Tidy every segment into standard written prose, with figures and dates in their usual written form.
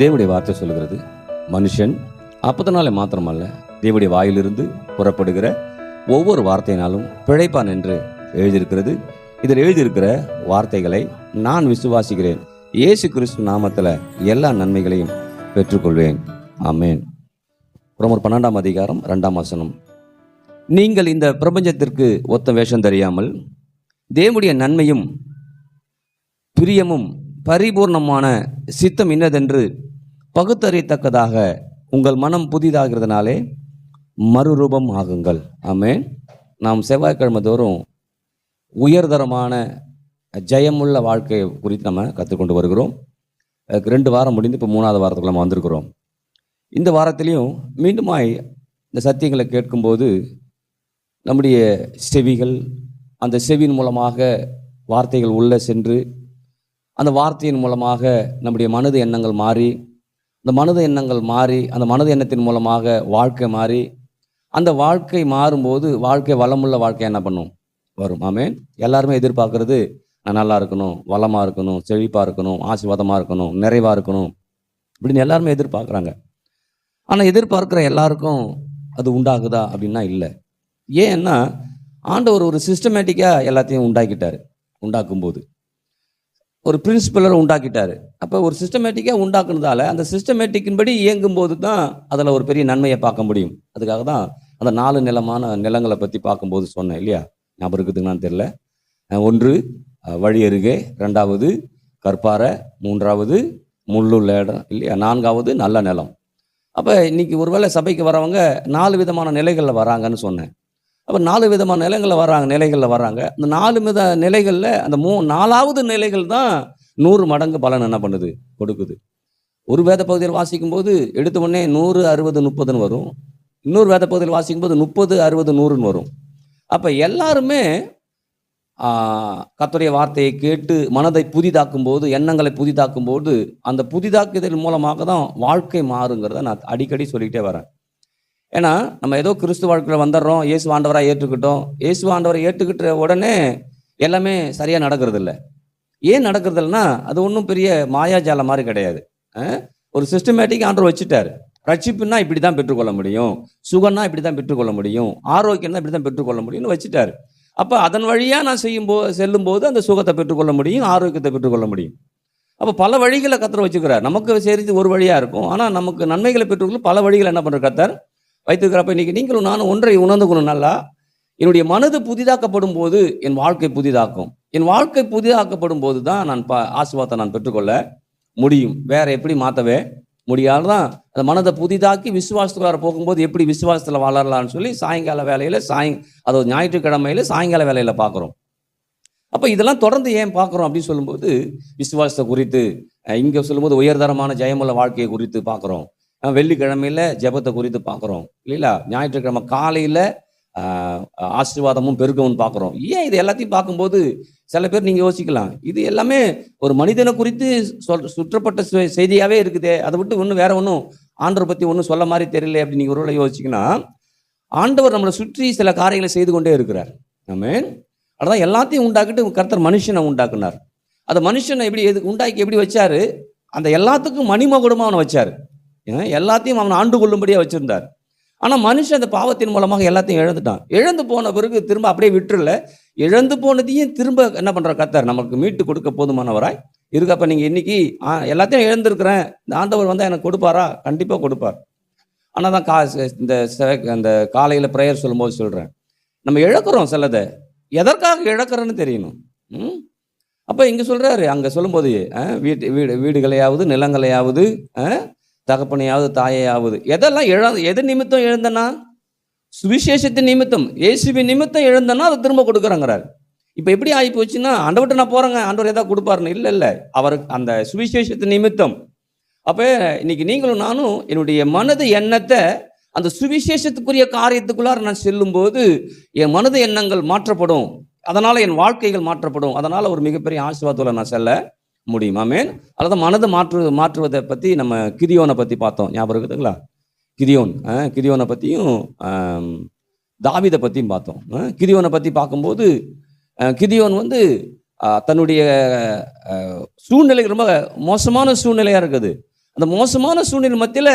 தேவனுடைய வார்த்தை சொல்லுகிறது, மனுஷன் அப்பத்தினாலே மாத்திரமல்ல, தேவனுடைய வாயிலிருந்து புறப்படுகிற ஒவ்வொரு வார்த்தையினாலும் பிழைப்பான் என்று எழுதியிருக்கிறது. இதில் எழுதியிருக்கிற வார்த்தைகளை நான் விசுவாசிக்கிறேன். இயேசு கிறிஸ்து நாமத்தில் எல்லா நன்மைகளையும் பெற்றுக்கொள்வேன். ஆமேன். ரோமர் 12ஆம் அதிகாரம் 2ஆம் வசனம். நீங்கள் இந்த பிரபஞ்சத்திற்கு ஒத்த வேஷம் தெரியாமல் தேவனுடைய நன்மையும் பிரியமும் பரிபூர்ணமான சித்தம் இன்னதென்று பகுத்தறியத்தக்கதாக உங்கள் மனம் புதிதாகிறதுனாலே மறுரூபம் ஆகுங்கள். ஆமேன். நாம் செவ்வாய்க்கிழமை தோறும் உயர்தரமான ஜெயமுள்ள வாழ்க்கை குறித்து நம்ம கற்றுக்கொண்டு வருகிறோம். 2 வாரம் முடிந்து இப்போ 3ஆவது வாரத்துக்குள்ள நம்ம வந்திருக்கிறோம். இந்த வாரத்திலையும் மீண்டுமாய் இந்த சத்தியங்களை கேட்கும்போது நம்முடைய செவிகள், அந்த செவியின் மூலமாக வார்த்தைகள் உள்ளே சென்று அந்த வார்த்தையின் மூலமாக நம்முடைய மனது எண்ணங்கள் மாறி, அந்த மனது எண்ணங்கள் மாறி, அந்த மனது எண்ணத்தின் மூலமாக வாழ்க்கை மாறி, அந்த வாழ்க்கை மாறும்போது வாழ்க்கை வளமுள்ள வாழ்க்கை என்ன பண்ணும்? வரும். ஆமேன். எல்லாருமே எதிர்பார்க்கறது, நான் நல்லா இருக்கணும், வளமாக இருக்கணும், செழிப்பாக இருக்கணும், ஆசீர்வாதமாக இருக்கணும், நிறைவாக இருக்கணும் இப்படின்னு எல்லாருமே எதிர்பார்க்குறாங்க. ஆனால் எதிர்பார்க்குற எல்லாருக்கும் அது உண்டாகுதா அப்படின்னா இல்லை. ஏன்னா ஆண்டவர் ஒரு சிஸ்டமேட்டிக்காக எல்லாத்தையும் உண்டாக்கிட்டார். உண்டாக்கும்போது ஒரு பிரின்சிபலரை உண்டாக்கிட்டார். அப்போ ஒரு சிஸ்டமேட்டிக்காக உண்டாக்குனதால அந்த சிஸ்டமேட்டிக்கின்படி இயங்கும்போது தான் அதில் ஒரு பெரிய நன்மையை பார்க்க முடியும். அதுக்காக தான் அந்த 4 நிலங்களை பற்றி பார்க்கும்போது சொன்னேன் இல்லையா? ஞாபகம் இருக்குதுங்கன்னு தெரியல. 1 வழி அருகே, 2வது கற்பாறை, 3வது முள்ளுள்ள இடம் இல்லையா, 4வது நல்ல நிலம். அப்போ இன்னைக்கு ஒருவேளை சபைக்கு வரவங்க 4 விதமான நிலைகளில் வராங்கன்னு சொன்னேன். அப்போ 4 விதமான நிலைகளில் வராங்க. அந்த 4 நிலைகளில் அந்த 4வது நிலைகள் தான் 100 மடங்கு பலன் என்ன பண்ணுது? கொடுக்குது. ஒரு வேத பகுதியில் வாசிக்கும் போது எடுத்த உடனே 100, 60, 30ன்னு வரும். இன்னொரு வேத பகுதியில் வாசிக்கும் போது 30, 60, 100ன்னு வரும். அப்போ எல்லாருமே கர்த்தருடைய வார்த்தையை கேட்டு மனதை புதிதாக்கும் போது, எண்ணங்களை புதிதாக்கும் போது, அந்த புதிதாக்குதல் மூலமாக தான் வாழ்க்கை மாறுங்கிறத நான் அடிக்கடி சொல்லிக்கிட்டே வரேன். ஏன்னா நம்ம ஏதோ கிறிஸ்து வாழ்க்கையில் வந்துடுறோம், இயேசு ஆண்டவராக ஏற்றுக்கிட்டோம். இயேசு ஆண்டவரை ஏற்றுக்கிட்ட உடனே எல்லாமே சரியாக நடக்கிறது இல்லை. ஏன் நடக்கிறது இல்லைன்னா அது ஒன்றும் பெரிய மாயாஜாலம் மாதிரி கிடையாது. ஒரு சிஸ்டமேட்டிக் ஆண்டவர் வச்சுட்டார். ரட்சிப்புன்னா இப்படி தான் பெற்றுக்கொள்ள முடியும், சுகம்னா இப்படி தான் பெற்றுக்கொள்ள முடியும், ஆரோக்கியம்னா இப்படி தான் பெற்றுக்கொள்ள முடியும்னு வச்சுட்டார். அப்போ அதன் வழியாக நான் செல்லும்போது அந்த சுகத்தை பெற்றுக்கொள்ள முடியும், ஆரோக்கியத்தை பெற்றுக்கொள்ள முடியும். அப்போ பல வழிகளை கர்த்தர் வச்சுக்கிறார். நமக்கு சரி ஒரு வழியாக இருக்கும், ஆனால் நமக்கு நன்மைகளை பெற்றுக்கொள்ள பல வழிகளை என்ன பண்ணுற கர்த்தர் வைத்துக்கிறப்ப இன்னைக்கு நீங்களும் நானும் ஒன்றை உணர்ந்துக்கணும். நல்லா, என்னுடைய மனது புதிதாக்கப்படும் போது என் வாழ்க்கை புதிதாக்கும். என் வாழ்க்கை புதிதாக்கப்படும் போது தான் நான் ஆசீர்வாதத்தை நான் பெற்றுக்கொள்ள முடியும். வேற எப்படி மாற்றவே முடியாதுதான். அந்த மனதை புதிதாக்கி விசுவாசத்துக்குள்ளார போகும்போது எப்படி விசுவாசத்தில் வளரலான்னு சொல்லி சாயங்கால வேலையில் அதாவது ஞாயிற்றுக்கிழமையில சாயங்கால வேலையில் பார்க்குறோம். அப்போ இதெல்லாம் தொடர்ந்து ஏன் பார்க்குறோம் அப்படின்னு சொல்லும்போது விசுவாசத்தை குறித்து இங்கே சொல்லும்போது உயர்தரமான ஜெயமுள்ள வாழ்க்கையை குறித்து பார்க்குறோம். வெள்ளிக்கிழமையில் ஜெபத்தை குறித்து பார்க்குறோம் இல்லைங்களா? ஞாயிற்றுக்கிழமை காலையில் ஆசீர்வாதமும் பெருக்கவும் பார்க்குறோம். ஏன் இது எல்லாத்தையும் பார்க்கும்போது சில பேர் நீங்கள் யோசிக்கலாம், இது எல்லாமே ஒரு மனிதனை குறித்து சுற்றப்பட்ட செய்தியாகவே இருக்குதே, அதை விட்டு ஒன்றும் வேற ஒன்றும் ஆண்டவர் பற்றி ஒன்றும் சொல்ல மாதிரி தெரியல அப்படின்னு நீங்கள் ஒருவேளை யோசிச்சிங்கன்னா, ஆண்டவர் நம்மளை சுற்றி சில காரியங்களை செய்து கொண்டே இருக்கிறார். ஆமென். அதான் எல்லாத்தையும் உண்டாக்கிட்டு கர்த்தர் மனுஷனை உண்டாக்குனார். அந்த மனுஷனை உண்டாக்கி எப்படி வச்சாரு? அந்த எல்லாத்துக்கும் மணிமகுடமாக அவனை வச்சார். எல்லாத்தையும் அவனை ஆண்டு கொள்ளும்படியாக வச்சிருந்தார். ஆனால் மனுஷன் அந்த பாவத்தின் மூலமாக எல்லாத்தையும் இழந்துட்டான். இழந்து போன பிறகு திரும்ப அப்படியே விட்டுறல, இழந்து போனதையும் திரும்ப என்ன பண்ணுற கர்த்தர் நமக்கு மீட்டு கொடுக்க போதுமானவராய் இருக்கப்ப நீங்கள் இன்னைக்கு எல்லாத்தையும் இழந்திருக்கிறேன், இந்த ஆண்டவர் வந்தால் எனக்கு கொடுப்பாரா? கண்டிப்பாக கொடுப்பார். ஆனால் தான் இந்த காலையில் ப்ரேயர் சொல்லும்போது சொல்கிறேன், நம்ம இழக்கிறோம் சிலதை. எதற்காக இழக்கிறோன்னு தெரியணும். அப்போ இங்கே சொல்கிறாரு, அங்கே சொல்லும்போது வீடுகளையாவது நிலங்களையாவது தகப்பனையாவது தாயையாவது எதெல்லாம் எது நிமித்தம் இழந்தனா? சுவிசேஷத்தின் நிமித்தம், இயேசுவின் நிமித்தம் இழந்தனா அதை திரும்ப கொடுக்குறங்கிறார். இப்போ எப்படி ஆகி போச்சுன்னா, ஆண்டவர்கிட்ட நான் போகிறேங்க, ஆண்டவர் ஏதாவது கொடுப்பாருன்னு இல்லை, அவருக்கு அந்த சுவிசேஷத்தின் நிமித்தம். அப்போ இன்னைக்கு நீங்களும் நானும் என்னுடைய மனது எண்ணத்தை அந்த சுவிசேஷத்துக்குரிய காரியத்துக்குள்ளார நான் செல்லும்போது என் மனது எண்ணங்கள் மாற்றப்படும், அதனால் என் வாழ்க்கைகள் மாற்றப்படும், அதனால் ஒரு மிகப்பெரிய ஆசீர்வாதத்தில் நான் செல்ல முடியும். ஆமென். அதான் மனதை மாற்றுவதை பற்றி நம்ம கிதியோனை பற்றி பார்த்தோம். ஞாபகம் இருக்குதுங்களா? கிதியோனை பற்றியும் தாவீதை பற்றியும் பார்த்தோம். கிதியோனை பற்றி பார்க்கும்போது கிதியோன் தன்னுடைய சூழ்நிலை ரொம்ப மோசமான சூழ்நிலையாக இருக்குது. அந்த மோசமான சூழ்நிலை மத்தியில்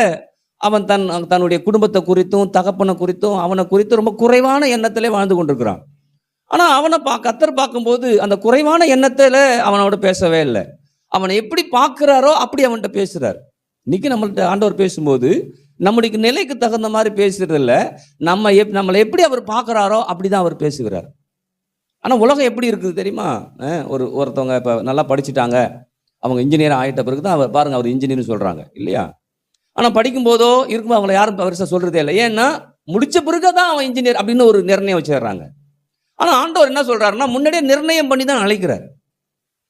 அவன் தன்னுடைய குடும்பத்தை குறித்தும் தகப்பனை குறித்தும் அவனை குறித்தும் ரொம்ப குறைவான எண்ணத்திலே வாழ்ந்து கொண்டிருக்கிறான். ஆனால் அவனை கர்த்தர் பார்க்கும்போது அந்த குறைவான எண்ணத்தில் அவனோட பேசவே இல்லை. அவனை எப்படி பார்க்குறாரோ அப்படி அவன்கிட்ட பேசுகிறார். இன்னைக்கு நம்மள்கிட்ட ஆண்டவர் பேசும்போது நம்முடைய நிலைக்கு தகுந்த மாதிரி பேசுறது இல்லை, நம்மளை எப்படி அவர் பார்க்குறாரோ அப்படி தான் அவர் பேசுகிறார். ஆனால் உலகம் எப்படி இருக்குது தெரியுமா? ஒருத்தவங்க இப்போ நல்லா படிச்சுட்டாங்க, அவங்க இன்ஜினியர் ஆகிட்ட பிறகு தான் அவர் பாருங்கள் அவர் இன்ஜினியர்னு சொல்கிறாங்க இல்லையா? ஆனால் படிக்கும்போதோ இருக்கும்போது அவங்கள யாரும் பெருசாக சொல்கிறதே இல்லை. ஏன்னா முடித்த பிறகு தான் அவன் இன்ஜினியர் அப்படின்னு ஒரு நிர்ணயம் வச்சிடுறாங்க. ஆனால் ஆண்டவர் என்ன சொல்கிறாருன்னா முன்னாடியே நிர்ணயம் பண்ணி தான் அழைக்கிறார்.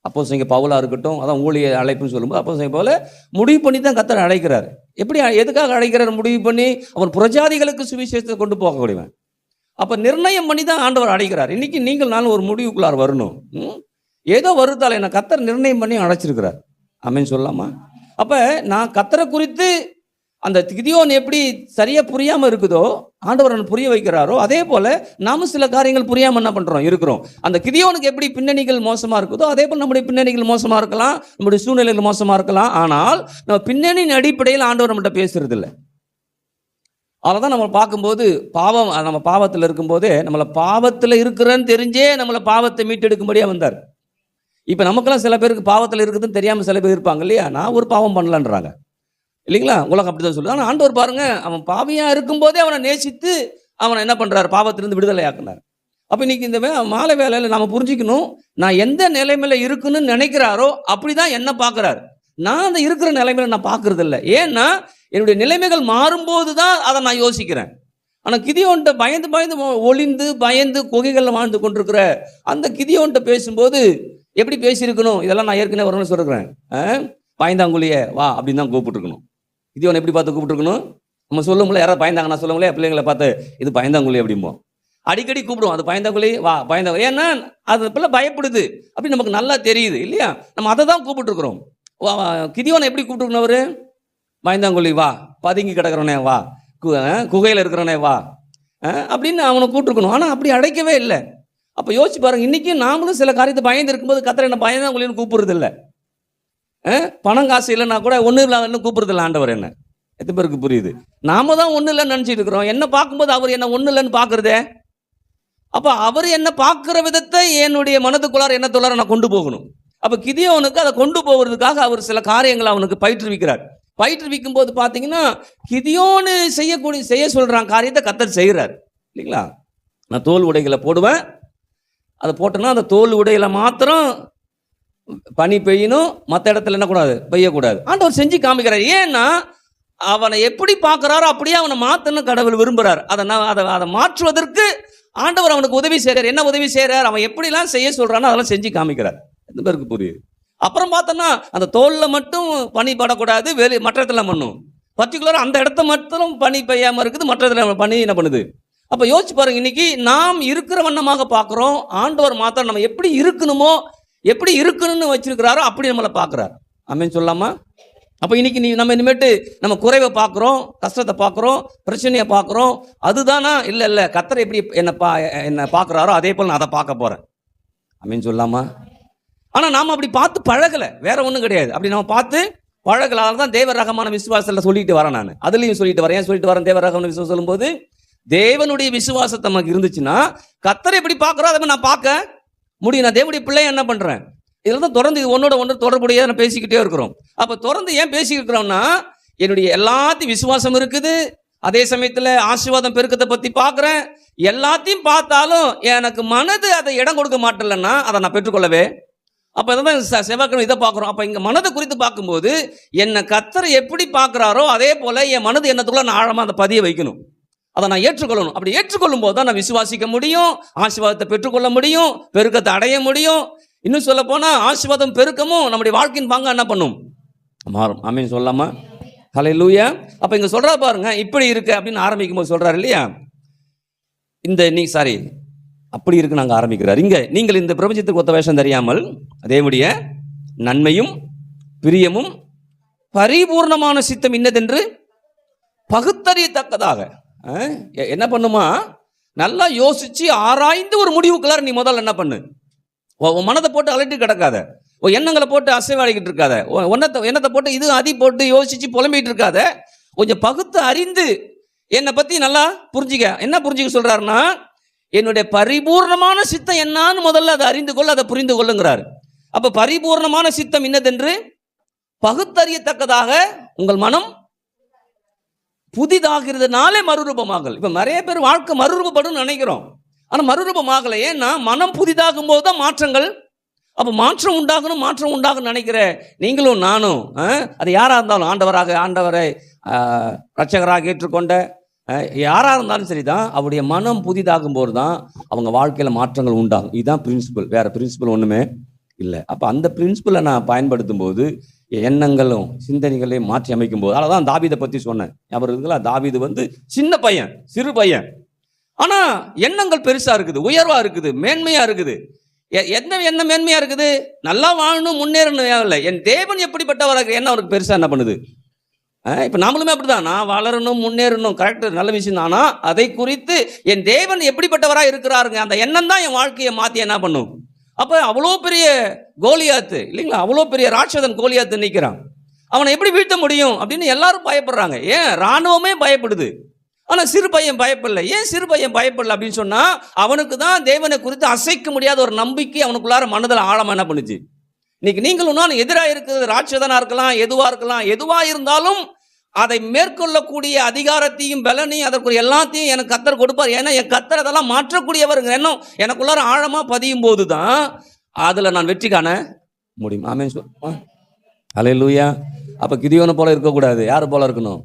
அப்போஸ்தலன் பவுலா இருக்கட்டும், அதான் ஊழிய அழைப்புன்னு சொல்லும்போது அப்போஸ்தலன் பவுல் முடிவு பண்ணி தான் கர்த்தர் அழைக்கிறார். எப்படி எதுக்காக அழைக்கிறார்? முடிவு பண்ணி அவன் புறஜாதிகளுக்கு சுவிசேஷத்தை கொண்டு போகக்கூடியவன். அப்போ நிர்ணயம் பண்ணி தான் ஆண்டவர் அழைக்கிறார். இன்னைக்கு நீங்கள் நானும் ஒரு முடிவுக்குள்ளார் வரணும். ஏதோ வருத்தால் என்னை கர்த்தர் நிர்ணயம் பண்ணி அழைச்சிருக்கிறார். ஆமென் சொல்லலாமா? அப்போ நான் கர்த்தரை குறித்து அந்த கிதியோன் எப்படி சரியாக புரியாமல் இருக்குதோ ஆண்டவர் புரிய வைக்கிறாரோ, அதே போல் நாமும் சில காரியங்கள் புரியாமல் என்ன பண்ணுறோம் இருக்கிறோம். அந்த கிதியோனுக்கு எப்படி பின்னணிகள் மோசமாக இருக்குதோ அதே போல் நம்முடைய பின்னணிகள் மோசமாக இருக்கலாம், நம்முடைய சூழ்நிலைகள் மோசமாக இருக்கலாம். ஆனால் நம்ம பின்னணியின் அடிப்படையில் ஆண்டவர் நம்மகிட்ட பேசுறது இல்லை. அதை தான் நம்ம பார்க்கும்போது நம்ம பாவத்தில் இருக்கும்போதே நம்மளை பாவத்தில் இருக்கிறேன்னு தெரிஞ்சே நம்மளை பாவத்தை மீட்டெடுக்கும்படியாக வந்தார். இப்போ நமக்கெல்லாம் சில பேருக்கு பாவத்தில் இருக்குதுன்னு தெரியாமல் சில பேர் இருப்பாங்க இல்லையா? நான் ஒரு பாவம் பண்ணலான்றாங்க இல்லைங்களா? உலகம் அப்படி தான் சொல்லுது. ஆனால் ஆண்டவர் பாருங்க, அவன் பாவியாக இருக்கும்போதே அவனை நேசித்து அவனை என்ன பண்ணுறாரு? பாவத்திலிருந்து விடுதலை ஆக்குனார். அப்போ இன்னைக்கு இந்த மாலை வேலையில் நம்ம புரிஞ்சுக்கணும், நான் எந்த நிலைமையில இருக்குன்னு நினைக்கிறாரோ அப்படி தான் என்ன பார்க்குறாரு. நான் அந்த இருக்கிற நிலைமையில நான் பார்க்கறது இல்லை. ஏன்னா என்னுடைய நிலைமைகள் மாறும்போது தான் அதை நான் யோசிக்கிறேன். ஆனால் கிதியோன்ட்ட பயந்து ஒளிந்து பயந்து குகைகளில் வாழ்ந்து கொண்டிருக்கிற அந்த கிதியோன்ட்ட பேசும்போது எப்படி பேசியிருக்கணும்? இதெல்லாம் நான் ஏற்கனவே வரணும்னு சொல்லிருக்கிறேன். பயந்தாங்குழியே வா அப்படின்னு தான் கூப்பிட்டுருக்கணும். கிதியோனை எப்படி பார்த்து கூப்பிட்டுருக்கணும்? நம்ம சொல்லும்போது யாராவது பயந்தாங்கன்னா சொல்லுங்களே, பிள்ளைங்களை பார்த்து இது பயந்தாங்குழி அப்படிம்போம். அடிக்கடி கூப்பிடுவோம், அது பயந்தாங்குழி வா பயந்தாங்குழி. ஏன்னா அது பிள்ளை பயப்படுது அப்படின்னு நமக்கு நல்லா தெரியுது இல்லையா? நம்ம அதை தான் கூப்பிட்டுருக்குறோம். கிதியோனை எப்படி கூப்பிட்டுருக்கணும்? அவரு பயந்தாங்குழி வா, பதுங்கி கிடக்கிறவனே வா, குகையில் இருக்கிறவனே வா அப்படின்னு அவனை கூப்பிட்டுருக்கணும். ஆனால் அப்படி அழைக்கவே இல்லை. அப்போ யோசிச்சு பாருங்க, இன்னைக்கு நாமளும் சில காரியத்தை பயந்து இருக்கும்போது கர்த்தர் என்ன பயந்தாங்குழின்னு கூப்பிடுறது இல்லை. பணம் காசு இல்லைன்னா கூட ஒன்றும் இல்லாதன்னு கூப்பிடுறது இல்லை ஆண்டவர். என்ன எத்தனை பேருக்கு புரியுது? நாம தான் ஒன்றும் இல்லைன்னு நினச்சிட்டு இருக்கிறோம். என்ன பார்க்கும்போது அவர் என்ன ஒன்றும் இல்லைன்னு பார்க்குறதே. அப்போ அவர் என்ன பார்க்குற விதத்தை என்னுடைய மனதுக்குள்ளார எண்ணத்துள்ளார நான் கொண்டு போகணும். அப்போ கிதியோனுக்கு அதை கொண்டு போகிறதுக்காக அவர் சில காரியங்களை அவனுக்கு பயிற்றுவிக்கிறார். பயிற்றுவிக்கும் போது பார்த்தீங்கன்னா கிதியோனு செய்ய சொல்கிறான் காரியத்தை கர்த்தர் செய்கிறார் இல்லைங்களா? நான் தோல் உடைகளை போடுவேன், அதை போட்டோன்னா அந்த தோல் உடையில மாத்திரம் பனி பெய்யணும், மற்ற இடத்துல என்ன கூடாது, பெய்யக்கூடாது. ஆண்டவர் செஞ்சு காமிக்கிறார். ஏன்னா அவனை எப்படி பார்க்குறாரோ அப்படியே அவனை மாற்றணும் கடவுள் விரும்புகிறார். அதை மாற்றுவதற்கு ஆண்டவர் அவனுக்கு உதவி செய்கிறார். என்ன உதவி செய்கிறார்? அவன் எப்படிலாம் செய்ய சொல்கிறானோ அதெல்லாம் செஞ்சு காமிக்கிறார். எந்த பேருக்கு புரியுது? அப்புறம் பார்த்தோன்னா அந்த தோலில் மட்டும் பனி படக்கூடாது, மற்ற இடத்துல பண்ணும். பர்டிகுலராக அந்த இடத்த மட்டும் பனி பெய்யாமல் இருக்குது, மற்ற இடத்துல பனி என்ன பண்ணுது. அப்போ யோசிச்சு பாருங்க, இன்னைக்கு நாம் இருக்கிற வண்ணமாக பார்க்குறோம். ஆண்டவர் மாத்திரம் நம்ம எப்படி இருக்கணுமோ எப்படி இருக்கணும்னு வச்சிருக்கிறாரோ அப்படி நம்மளை பார்க்குறாரு. ஆமென் சொல்லாமா? அப்போ இன்னைக்கு நம்ம இனிமேட்டு நம்ம குறைவை பார்க்குறோம், கஷ்டத்தை பார்க்குறோம், பிரச்சனையை பார்க்குறோம். அதுதானா? இல்லை கர்த்தர் எப்படி என்ன பார்க்குறாரோ அதே போல் நான் அதை பார்க்க போகிறேன். ஆமென் சொல்லாமா? ஆனால் நாம் அப்படி பார்த்து பழகலை, வேற ஒன்றும் கிடையாது. அப்படி நம்ம பார்த்து பழகலால் தான் தேவ ரகமான விசுவாசத்தில் சொல்லிட்டு வரேன். நான் அதுலேயும் சொல்லிட்டு வரேன். ஏன் சொல்லிட்டு வரேன்? தேவ ரகமான விசுவாசம் சொல்லும்போது தேவனுடைய விசுவாசத்தை நமக்கு இருந்துச்சுன்னா கர்த்தர் எப்படி பார்க்குறோம் அதை நான் பார்க்க முடியும். நான் தேவனுடைய பிள்ளைய என்ன பண்ணுறேன்? இதில் தான் தொடர்ந்து இது ஒன்னோட ஒன்று தொடர்புடைய நான் பேசிக்கிட்டே இருக்கிறோம். அப்போ தொடர்ந்து ஏன் பேசிக்கிறோம்னா என்னுடைய எல்லாத்தையும் விசுவாசம் இருக்குது, அதே சமயத்தில் ஆசீர்வாதம் பெருக்கத்தை பற்றி பார்க்குறேன். எல்லாத்தையும் பார்த்தாலும் எனக்கு மனது அதை இடம் கொடுக்க மாட்டேன்னா அதை நான் பெற்றுக்கொள்ளவே. அப்போ இதான் செவ்வாய்க்கிழமை இதை பார்க்குறோம். அப்போ இங்கே மனதை குறித்து பார்க்கும்போது என்னை கர்த்தர் எப்படி பார்க்குறாரோ அதே போல் என் மனது எண்ணத்துக்குள்ள நான் ஆழமாக அதை பதிய வைக்கணும். அதை நான் ஏற்றுக்கொள்ளணும். அப்படி ஏற்றுக்கொள்ளும் போது தான் நான் விசுவாசிக்க முடியும், ஆசீர்வாதத்தை பெற்றுக்கொள்ள முடியும், பெருக்கத்தை அடைய முடியும். இன்னும் சொல்ல போனால் ஆசீர்வாதம் பெருக்கமும் நம்முடைய வாழ்க்கையின் பங்கு என்ன பண்ணும்? மாறும். ஆமென் சொல்லாமா? ஹல்லேலூயா. அப்போ இங்கே சொல்கிறா பாருங்க, இப்படி இருக்கு அப்படின்னு ஆரம்பிக்கும் போது சொல்கிறாரு இல்லையா? அப்படி இருக்கு நாங்கள் ஆரம்பிக்கிறார். இங்கே நீங்கள் இந்த பிரபஞ்சத்துக்கு ஒத்த வேஷம் தெரியாமல் தேவனுடைய நன்மையும் பிரியமும் பரிபூர்ணமான சித்தம் இன்னதென்று பகுத்தறியத்தக்கதாக என்ன பண்ணுமா? நல்லா யோசிச்சு ஆராய்ந்து ஒரு முடிவுக்குள்ளார நீ முதல்ல என்ன பண்ணு. உன் மனதை போட்டு அலட்டி கிடக்காத. எண்ணங்களை போட்டு அசைவாடிக்கிட்டு இருக்காத, எண்ணத்தை போட்டு இது அதி போட்டு யோசிச்சு புலம்பிட்டு இருக்காத. கொஞ்சம் பகுத்து அறிந்து என்னை பத்தி நல்லா புரிஞ்சுக்க. என்ன புரிஞ்சுக்க சொல்றாருன்னா, என்னுடைய பரிபூர்ணமான சித்தம் என்னான்னு முதல்ல அதை அறிந்து கொள்ள, அதை புரிந்து கொள்ளுங்கிறார். அப்ப பரிபூர்ணமான சித்தம் என்னதென்று பகுத்தறியத்தக்கதாக உங்கள் மனம் புதிதாகிறதுனாலே மறுரூபமாகல். இப்ப நிறைய பேர் வாழ்க்கை மறுரூபப்படும் நினைக்கிறோம், ஆனா மறுரூபமாகல. ஏன்னா மனம் புதிதாகும் போது தான் மாற்றங்கள். அப்ப மாற்றம் உண்டாகணும் நினைக்கிற நீங்களும் நானும், அது யாரா இருந்தாலும், ஆண்டவரை ரட்சகராக ஏற்றுக்கொண்ட யாரா இருந்தாலும் சரிதான், அவருடைய மனம் புதிதாகும் போது தான் அவங்க வாழ்க்கையில மாற்றங்கள் உண்டாகும். இதுதான் பிரின்சிபல், வேற பிரின்சிபல் ஒண்ணுமே இல்லை. அப்ப அந்த பிரின்சிபலை நான் பயன்படுத்தும் போது எண்ணங்களும் சிந்தனைகளையும் மாற்றி அமைக்கும் போது, அதான் தாவீதை பத்தி சொன்னேன். அவருக்குங்களா, தாவீது சின்ன பையன், சிறு பையன், ஆனா எண்ணங்கள் பெருசா இருக்குது, உயர்வா இருக்குது, மேன்மையா இருக்குது. என்ன மேன்மையா இருக்குது? நல்லா வாழணும், முன்னேறணும் இல்லை, என் தேவன் எப்படிப்பட்டவராக என்ன அவருக்கு பெருசா என்ன பண்ணுது? இப்ப நாமளுமே அப்படிதான், நான் வளரணும், முன்னேறணும், கரெக்ட், நல்ல விஷயம் தான். ஆனா அதை குறித்து என் தேவன் எப்படிப்பட்டவராக இருக்கிறாருங்க, அந்த எண்ணம் தான் என் வாழ்க்கையை மாத்தி என்ன பண்ணும். அப்ப அவ்வளோ பெரிய கோலியாத்து இல்லைங்களா, அவ்வளோ பெரிய ராட்சதன் கோலியாத்து நிற்கிறான், அவனை எப்படி வீழ்த்த முடியும் அப்படின்னு எல்லாரும் பயப்படுறாங்க. ஏன் இராணுவமே பயப்படுது, ஆனா சிறு பையன் பயப்படல. ஏன் சிறு பையன் பயப்படல அப்படின்னு சொன்னா, அவனுக்கு தான் தேவனை குறித்து அசைக்க முடியாத ஒரு நம்பிக்கை அவனுக்குள்ளார மனதில் ஆழமா என்ன பண்ணுச்சு. இன்னைக்கு நீங்களும் நான் எதிராக இருக்கிறது ராட்சதனா இருக்கலாம், எதுவா இருந்தாலும் அதை மேற்கொள்ளக்கூடிய அதிகாரத்தையும் பலனையும் அதற்கு எல்லாத்தையும் எனக்கு கர்த்தர் கொடுப்பார். ஏன்னா என் கர்த்தர் அதெல்லாம் மாற்றக்கூடியவருங்க. எண்ணம் எனக்குள்ளார ஆழமா பதியும் போது தான் அதுல நான் வெற்றி காண முடியும். ஆமென் சொல்லுமா, ஹல்லேலூயா. அப்ப கிதியோனை போல இருக்கக்கூடாது, யாரு போல இருக்கணும்?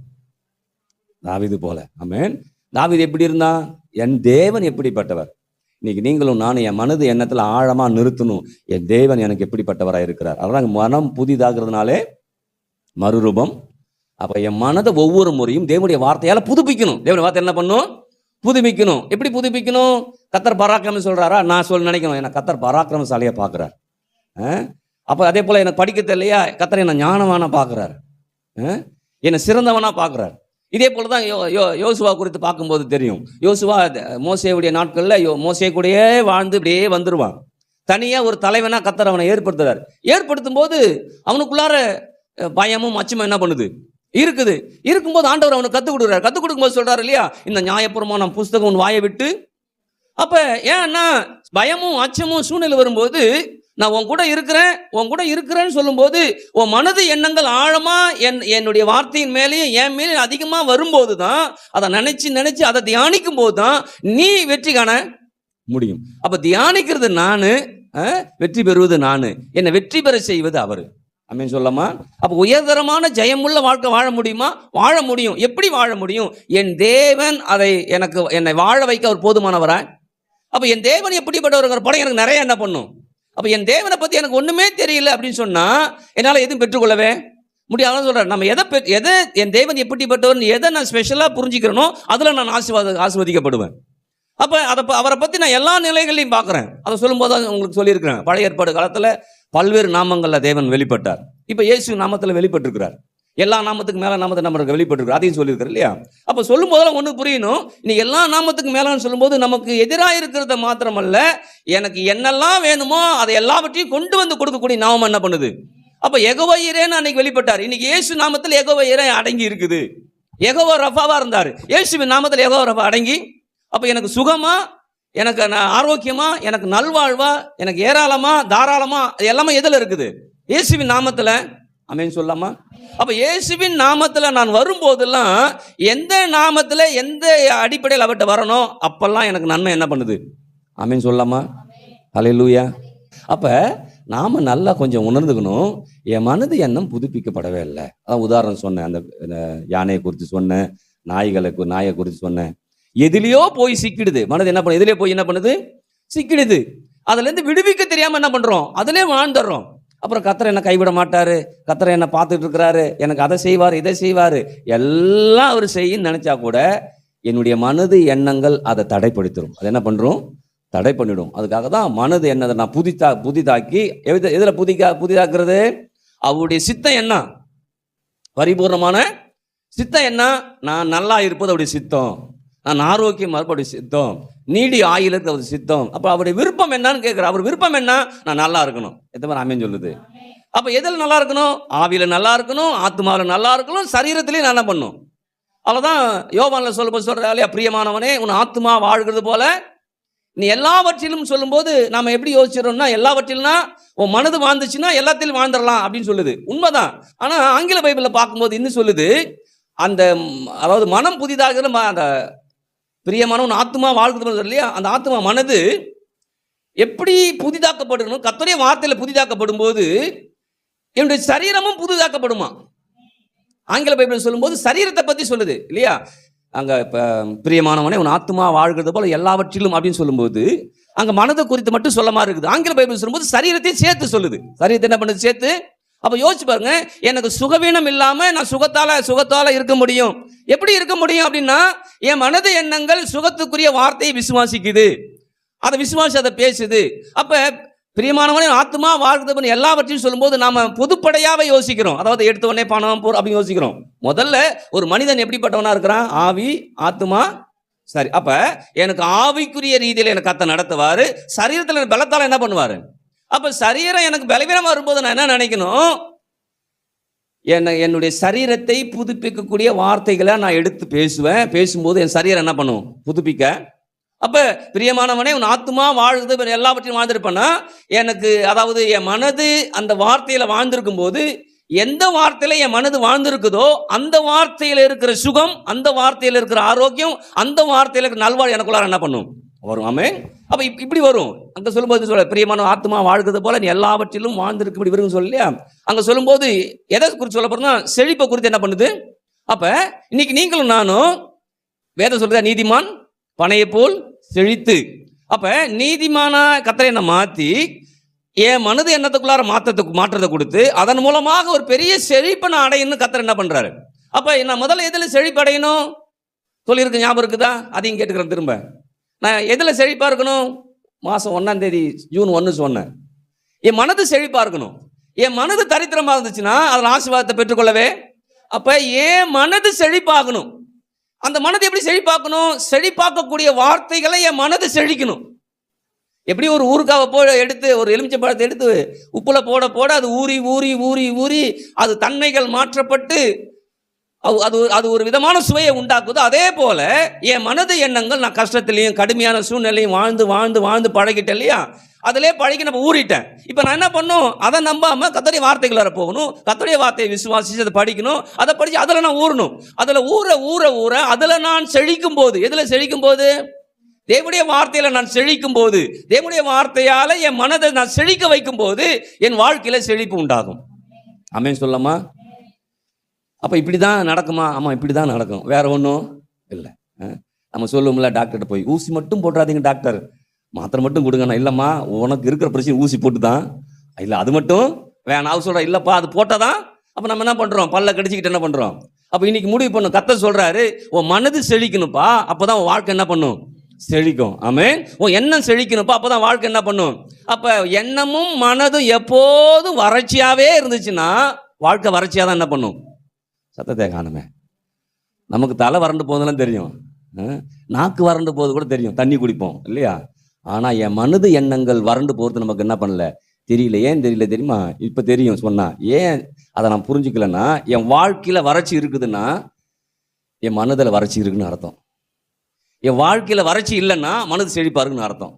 தாவீது போல. ஆமென். தாவீது எப்படி இருந்தான்? என் தேவன் எப்படிப்பட்டவர். இன்னைக்கு நீங்களும் நானும் என் மனது எண்ணத்துல ஆழமா நிறுத்தணும், என் தேவன் எனக்கு எப்படிப்பட்டவராக இருக்கிறார். அதான் மனம் புதிதாகிறதுனாலே மறுரூபம். அப்ப என் மனதை ஒவ்வொரு முறையும் தேவனுடைய வார்த்தையால புதுப்பிக்கணும். தேவனுடைய வார்த்தை என்ன பண்ணும்? புதுப்பிக்கணும். எப்படி புதுப்பிக்கணும்? கர்த்தர் பராக்கிரமம் சொல்றாரா? நான் நினைக்கணும், எனக்கு கர்த்தர் பராக்கிரமசாலியா பார்க்கிறார். அப்ப அதே போல எனக்கு படிக்க தெரியலையா, கர்த்தர் என்ன ஞானவானா பார்க்கிறார், என்னை சிறந்தவனா பார்க்கிறார். இதே போலதான் யோசுவா குறித்து பார்க்கும்போது தெரியும். யோசுவா மோசேவுடைய நாட்கள்ல மோசே கூடயே வாழ்ந்து இப்படியே வந்துருவான். தனியா ஒரு தலைவனா கர்த்தர் அவனை ஏற்படுத்துறாரு. ஏற்படுத்தும் போது அவனுக்குள்ளார பயமும் அச்சமும் என்ன பண்ணுது இருக்குது. இருக்கும்போது ஆண்டவர் அவனுக்கு கத்துக் கொடுக்குறாரு. கத்துக் கொடுக்கும்போது சொல்றாரு இல்லையா, இந்த நியாயப்பிரமாணம் புஸ்தகம் உன் வாயை விட்டு. அப்ப ஏன்னா பயமும் அச்சமும் சூழ்நிலை வரும்போது, நான் உன் கூட இருக்கிறேன்னு சொல்லும்போது, உன் மனது எண்ணங்கள் ஆழமா என்னுடைய வார்த்தையின் மேலேயும் என் மேலே அதிகமா வரும்போது தான், அதை நினைச்சு அதை தியானிக்கும் போது தான் நீ வெற்றி காண முடியும். அப்ப தியானிக்கிறது நானு, வெற்றி பெறுவது நானு, என்னை வெற்றி பெற செய்வது அவரு. ஆமென் சொல்லமா. அப்ப உயர்தரமான ஜெயமுள்ள வாழ்க்கை வாழ முடியுமா? வாழ முடியும். எப்படி வாழ முடியும்? என் தேவன் என்னை வாழ வைக்க அவர் போதுமானவரா? அப்ப என் தேவன் எப்படிப்பட்டவருங்கிற படம் எனக்கு நிறைய என்ன பண்ணும். அப்ப என் தேவனை பத்தி எனக்கு ஒண்ணுமே தெரியல அப்படின்னு சொன்னா என்னால எதுவும் பெற்றுக்கொள்ளவே முடியாது. சொல்றேன், நம்ம எதை என் தேவன் எப்படிப்பட்டவர், எதை நான் ஸ்பெஷலா புரிஞ்சுக்கிறேனோ அதுல நான் ஆசீர்வதிக்கப்படுவேன். அப்ப அவரை பத்தி நான் எல்லா நிலைகளையும் பார்க்கிறேன். அதை சொல்லும்போது உங்களுக்கு சொல்லியிருக்கிறேன், பழைய ஏற்பாடு காலத்துல பல்வேறு நாமங்கள்ல தேவன் வெளிப்பட்டார். இப்ப இயேசு நாமத்துல வெளிப்பட்டிருக்கிறார். எல்லா நாமத்துக்கு மேல நாமத்தை நமக்கு வெளிப்பட்டிருக்கிறார், அதையும் சொல்லியிருக்காரு இல்லையா. அப்ப சொல்லும் போதெல்லாம் ஒண்ணு புரியணும், இன்னைக்கு எல்லா நாமத்துக்கு மேலான்னு சொல்லும்போது நமக்கு எதிராக இருக்கிறத மாத்திரமல்ல, எனக்கு என்னெல்லாம் வேணுமோ அதை எல்லாவற்றையும் கொண்டு வந்து கொடுக்கக்கூடிய நாமம் என்ன பண்ணுது. அப்ப யெகோவா ஈரேன்னு அன்னைக்கு வெளிப்பட்டார். இன்னைக்கு இயேசு நாமத்தில் யெகோவா ஈரே அடங்கி இருக்குது. யெகோவா ரஃபாவா இருந்தார், இயேசுவின் நாமத்தில் யெகோவா ரஃபா அடங்கி. அப்ப எனக்கு சுகமா, எனக்கு ஆரோக்கியமா, எனக்கு நல்வாழ்வா, எனக்கு ஏராளமா, தாராளமா, எல்லாமே எதுல இருக்குது? இயேசுவின் நாமத்துல. ஆமென் சொல்லாமா. அப்ப இயேசுவின் நாமத்துல நான் வரும்போதெல்லாம் எந்த நாமத்துல எந்த அடிப்படையில் அவர்கிட்ட வரணும், அப்பெல்லாம் எனக்கு நன்மை என்ன பண்ணுது. ஆமென் சொல்லாமா. ஹல்லேலூயா. அப்ப நாம நல்லா கொஞ்சம் உணர்ந்துக்கணும், என் மனது எண்ணம் புதுப்பிக்கப்படவே இல்லை. அதான் உதாரணம் சொன்னேன், அந்த யானையை குறித்து சொன்னேன், நாயை குறித்து சொன்னேன். எதிலையோ போய் சிக்கிடுது மனது. என்ன பண்ணு, எதிலே போய் என்ன பண்ணுது, சிக்கிடுது. அதுல இருந்து விடுவிக்க தெரியாம என்ன பண்றோம், அதிலே வாழ்ந்துடுறோம். அப்புறம் கர்த்தர் என்ன கைவிட மாட்டாரு, கர்த்தர் என்ன பார்த்துட்டு இருக்கிறாரு, எனக்கு அதை செய்வாரு இதை செய்வாரு, எல்லாம் அவர் செய்யும் நினைச்சா கூட என்னுடைய மனது எண்ணங்கள் அதை தடைப்படுத்திடும். அது என்ன பண்றோம், தடை பண்ணிடும். அதுக்காக தான் மனது என்னதை நான் புதிதாக்கி, எதுல புதிதாக்குறது, அவருடைய சித்தம் என்ன, பரிபூர்ணமான சித்தம் என்ன, நான் நல்லா இருப்பது அவருடைய சித்தம். நான் ஆரோக்கியமாக இருப்பது சித்தம், நீடி ஆயுளுக்கு அவர் சித்தம். அப்போ அவருடைய விருப்பம் என்னன்னு கேட்குறார். அவர் விருப்பம் என்ன? நான் நல்லா இருக்கணும். எத்தனை பேர் ஆமென் சொல்லுது? அப்போ எதில் நல்லா இருக்கணும்? ஆவியில் நல்லா இருக்கணும், ஆத்மாவில் நல்லா இருக்கணும், சரீரத்திலையும் நல்லா பண்ணும். அவ்வளோதான். யோவானில் சொல்கிறா இல்லையா, பிரியமானவனே உன் ஆத்மா வாழ்கிறது போல நீ எல்லாவற்றிலும் சொல்லும்போது நாம் எப்படி யோசிச்சிடறோம்னா, எல்லாவற்றிலும்னா உன் மனது வாழ்ந்துச்சுன்னா எல்லாத்திலும் வாழ்ந்துடலாம் அப்படின்னு சொல்லுது. உண்மைதான். ஆனால் ஆங்கில பைபிளில் பார்க்கும்போது இன்னும் சொல்லுது, அந்த அதாவது மனம் புதிதாக அந்த பிரியமானவன் ஆத்மா வாழ்கிறது இல்லையா, அந்த ஆத்மா மனது எப்படி புதிதாக்கப்படணும்? கர்த்தருடைய வார்த்தையில் புதிதாக்கப்படும் போது என்னுடைய சரீரமும் புதிதாக்கப்படுமா. ஆங்கில பைபிள் சொல்லும்போது சரீரத்தை பற்றி சொல்லுது இல்லையா. அங்கே இப்போ பிரியமானவனே உன் ஆத்மா வாழ்கிறது போல எல்லாவற்றிலும் அப்படின்னு சொல்லும்போது அங்கே மனதை குறித்து மட்டும் சொல்ல மாதிரி இருக்குது. ஆங்கில பைபிள் சொல்லும்போது சரீரத்தையும் சேர்த்து சொல்லுது. சரீரத்தை என்ன பண்ணுது? சேர்த்து. அப்போ யோசிச்சு பாருங்க, எனக்கு சுகவீனம் இல்லாமல் நான் சுகத்தால் இருக்க முடியும். எப்படி இருக்க முடியும் அப்படின்னா, என் மனது எண்ணங்கள் சுகத்துக்குரிய வார்த்தையை விசுவாசிக்குது, அதை விசுவாசி அதை பேசுது. அப்போ பிரியமானவனே ஆத்மா வாழ்றது எல்லாவற்றையும் சொல்லும்போது நாம பொதுப்படையாவே யோசிக்கிறோம். அதாவது எடுத்த உடனே பணம் போர் அப்படின்னு யோசிக்கிறோம். முதல்ல ஒரு மனிதன் எப்படிப்பட்டவனா இருக்கிறான்? ஆவி, ஆத்மா, சரி. அப்ப எனக்கு ஆவிக்குரிய ரீதியில் எனக்கு கர்த்தர் நடத்துவாரு, சரீரத்தில் பலத்தால் என்ன பண்ணுவாரு? அப்ப சரீரம் எனக்கு பலவீனமா வரும்போது நான் என்ன நினைக்கணும்? என்னுடைய சரீரத்தை புதுப்பிக்கக்கூடிய வார்த்தைகளை நான் எடுத்து பேசுவேன். பேசும்போது என் சரீரம் என்ன பண்ணும்? புதுப்பிக்க. அப்ப பிரியமானவனே உன் ஆத்மா வாழ்றது எல்லாவற்றையும் வாழ்ந்திருப்பேன்னா எனக்கு, அதாவது என் மனது அந்த வார்த்தையில வாழ்ந்திருக்கும் போது எந்த வார்த்தையில என் மனது வாழ்ந்திருக்குதோ அந்த வார்த்தையில இருக்கிற சுகம், அந்த வார்த்தையில இருக்கிற ஆரோக்கியம், அந்த வார்த்தையில இருக்கிற நல்வாழ் எனக்குள்ளார என்ன பண்ணும்? வரும். ஆமென். அப்ப இப்படி வரும். அங்க சொல்லும்போது சொல்ல பிரியமான ஆத்மா வாழ்கிறது போல நீ எல்லாவற்றிலும் வாழ்ந்திருக்கு இப்படி வரும்னு சொல்லலையா. அங்க சொல்லும்போது எதை குறித்து சொல்ல போறோம்னா செழிப்பை குறித்து என்ன பண்ணுது. அப்ப இன்னைக்கு நீங்களும் நானும் வேதம் சொல்றதா, நீதிமான் பனையை போல் செழித்து. அப்ப நீதிமானா கர்த்தரை என்ன மாத்தி என் மனது எண்ணத்துக்குள்ளார மாற்றத்தை கொடுத்து அதன் மூலமாக ஒரு பெரிய செழிப்பை நான் அடையணும்னு கர்த்தர் என்ன பண்றாரு. அப்ப நான் முதல்ல எதுல செழிப்பு அடையணும் சொல்லியிருக்கு, ஞாபகம் இருக்குதா? அதையும் கேட்டுக்கிறேன் திரும்ப. நான் எதுல செழிப்பா இருக்கணும்? மாசம் 1ஆம் தேதி ஜூன் 1 சொன்னேன், என் மனது செழிப்பா இருக்கணும். என் மனது தரித்திரமா இருந்துச்சுன்னா அதில் ஆசீர்வாதத்தை பெற்றுக்கொள்ளவே. அப்ப என் மனது செழிப்பாகணும். அந்த மனதை எப்படி செழிப்பாக்கணும்? செழிப்பாக்கக்கூடிய வார்த்தைகளை என் மனது செழிக்கணும். எப்படி ஒரு ஊறுகாவை எடுத்து, ஒரு எலுமிச்சை பழத்தை எடுத்து உப்புல போட போட அது ஊறி ஊறி ஊறி ஊறி அது தன்மைகள் மாற்றப்பட்டு அது ஒரு விதமான சுவையை உண்டாக்குது. அதே போல என் மனது எண்ணங்கள் நான் கஷ்டத்திலையும் கடுமையான சூழ்நிலையும் வாழ்ந்து வாழ்ந்து வாழ்ந்து பழகிட்டேன் இல்லையா, அதிலே பழகி நம்ம ஊறிட்டேன். இப்போ நான் என்ன பண்ணும்? அதை நம்பாம கர்த்தருடைய வார்த்தைகள் வர போகணும், கர்த்தருடைய வார்த்தையை விசுவாசிச்சு அதை படிக்கணும், அதை படிச்சு அதில் நான் ஊறணும். அதில் ஊற ஊற ஊற அதில் நான் செழிக்கும் போது, எதில் செழிக்கும் போது? தேவனுடைய வார்த்தையில நான் செழிக்கும் போது, தேவனுடைய வார்த்தையால என் மனதை நான் செழிக்க வைக்கும் போது என் வாழ்க்கையில செழிப்பு உண்டாகும். ஆமென் சொல்லமா? அப்ப இப்படிதான் நடக்குமா? ஆமா, இப்படிதான் நடக்கும், வேற ஒன்றும் இல்லை. நம்ம சொல்லுவோம்ல, டாக்டர்கிட்ட போய் ஊசி மட்டும் போட்டுறாதீங்க டாக்டர், மாத்திரை மட்டும் கொடுங்கண்ணா. இல்லம்மா, உனக்கு இருக்கிற பிரச்சனை ஊசி போட்டு தான். இல்லை அது மட்டும் வேணாம். அவர் சொல்ற இல்லப்பா அது போட்டாதான். அப்ப நம்ம என்ன பண்றோம்? பல்ல கடிச்சிக்கிட்டு என்ன பண்றோம்? அப்ப இன்னைக்கு முடிவு பண்ணும், கர்த்தர் சொல்றாரு உன் மனது செழிக்கணும்ப்பா, அப்பதான் உன் வாழ்க்கை என்ன பண்ணும்? செழிக்கும். ஆமென். உன் எண்ணம் செழிக்கணும்ப்பா, அப்பதான் வாழ்க்கை என்ன பண்ணும்? அப்ப எண்ணமும் மனதும் எப்போதும் வறட்சியாவே இருந்துச்சுன்னா வாழ்க்கை வறட்சியா தான் என்ன பண்ணும்? சத்தத்தை காணுமே. நமக்கு தலை வறண்டு போதெல்லாம் தெரியும், நாக்கு வறண்டு போது கூட தெரியும், தண்ணி குடிப்போம் இல்லையா. ஆனா என் மனது எண்ணங்கள் வறண்டு போகிறது நமக்கு என்ன பண்ணல தெரியல. ஏன் தெரியல தெரியுமா? இப்ப தெரியும் சொன்னா. ஏன் அதை நான் புரிஞ்சுக்கலன்னா, என் வாழ்க்கையில வறட்சி இருக்குதுன்னா என் மனதில் வறட்சி இருக்குன்னு அர்த்தம். என் வாழ்க்கையில வறட்சி இல்லைன்னா மனது செழிப்பா இருக்குன்னு அர்த்தம்.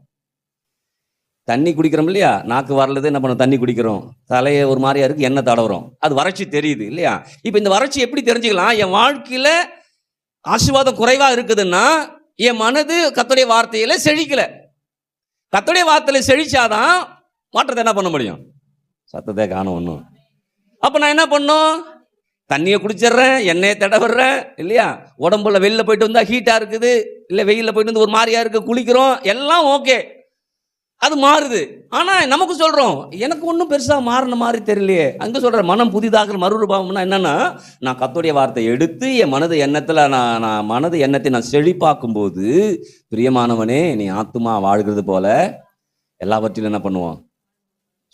தண்ணி குடிக்கிறோம் இல்லையா, நாக்கு வரலது என்ன பண்ண, தண்ணி குடிக்கிறோம், தலையை ஒரு மாதிரியா இருக்கு, எண்ணெய் தடவுறோம், அது வறட்சி தெரியுது இல்லையா. இப்போ இந்த வறட்சி எப்படி தெரிஞ்சுக்கலாம்? என் வாழ்க்கையில ஆசீர்வாதம் குறைவா இருக்குதுன்னா என் மனது கர்த்தருடைய வார்த்தையில செழிக்கல. கர்த்தருடைய வார்த்தையில செழிச்சாதான் மாற்றத்தை என்ன பண்ண முடியும்? சத்தத்தை காணும் ஒன்றும். அப்ப நான் என்ன பண்ணும்? தண்ணியை குடிச்சிடுறேன், எண்ணெயை தடவிடுறேன் இல்லையா, உடம்புல வெளில போயிட்டு வந்தா ஹீட்டா இருக்குது, இல்லை வெயிலில் போயிட்டு வந்து ஒரு மாதிரியா இருக்கு, குளிக்கிறோம், எல்லாம் ஓகே, அது மாறுது. ஆனா நமக்கு சொல்றோம் எனக்கு ஒன்றும் பெருசா மாறின மாதிரி தெரியலையே. அங்க சொல்ற மனம் புதிதாக மறுரூபம்னா என்னன்னா, நான் கர்த்தருடைய வார்த்தை எடுத்து என் மனது எண்ணத்துல நான் மனது எண்ணத்தை நான் செழிப்பாக்கும் போது, பிரியமானவனே நீ ஆத்துமா வாழ்கிறது போல எல்லாவற்றிலும் என்ன பண்ணுவோம்